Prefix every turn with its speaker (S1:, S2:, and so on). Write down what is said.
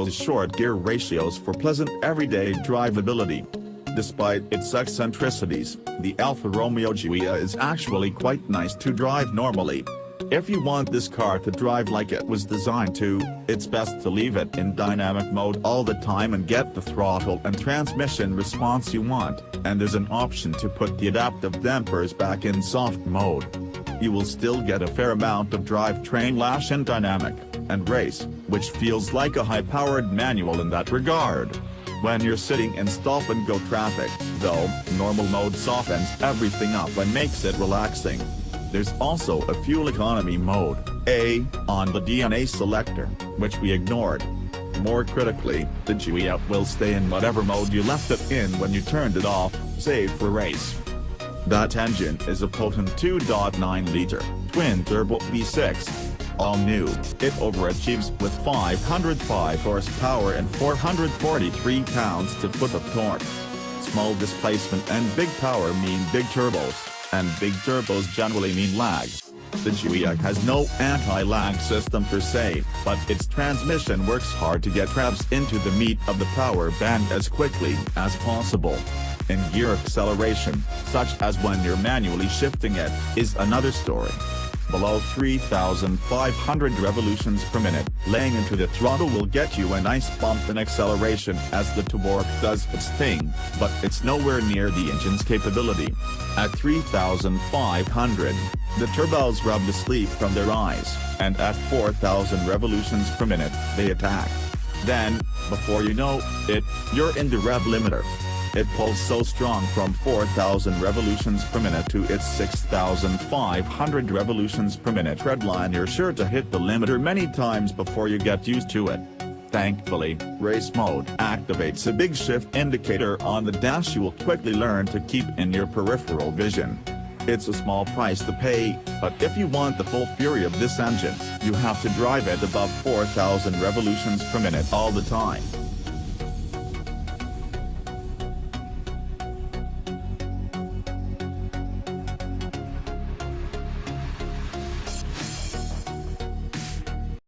S1: uses short gear ratios for pleasant everyday drivability. Despite its eccentricities, the Alfa Romeo Giulia is actually quite nice to drive normally. If you want this car to drive like it was designed to, it's best to leave it in dynamic mode all the time and get the throttle and transmission response you want, and there's an option to put the adaptive dampers back in soft mode. You will still get a fair amount of drivetrain lash in dynamic and race, which feels like a high-powered manual in that regard. When you're sitting in stop-and-go traffic, though, normal mode softens everything up and makes it relaxing. There's also a fuel economy mode, A, on the DNA selector, which we ignored. More critically, the Giulia will stay in whatever mode you left it in when you turned it off, save for race. That engine is a potent 2.9-liter, twin-turbo V6. All new, it overachieves with 505 horsepower and 443 pounds-to-foot of torque. Small displacement and big power mean big turbos, and big turbos generally mean lag. The Giulia has no anti-lag system per se, but its transmission works hard to get revs into the meat of the power band as quickly as possible. And gear acceleration, such as when you're manually shifting it, is another story. Below 3,500 revolutions per minute, laying into the throttle will get you a nice bump in acceleration as the torque does its thing, but it's nowhere near the engine's capability. At 3,500, the turbos rub the sleep from their eyes, and at 4,000 revolutions per minute, they attack. Then, before you know it, you're in the rev limiter. It pulls so strong from 4,000 revolutions per minute to its 6,500 revolutions per minute redline you're sure to hit the limiter many times before you get used to it. Thankfully, race mode activates a big shift indicator on the dash you will quickly learn to keep in your peripheral vision. It's a small price to pay, but if you want the full fury of this engine, you have to drive it above 4,000 revolutions per minute all the time.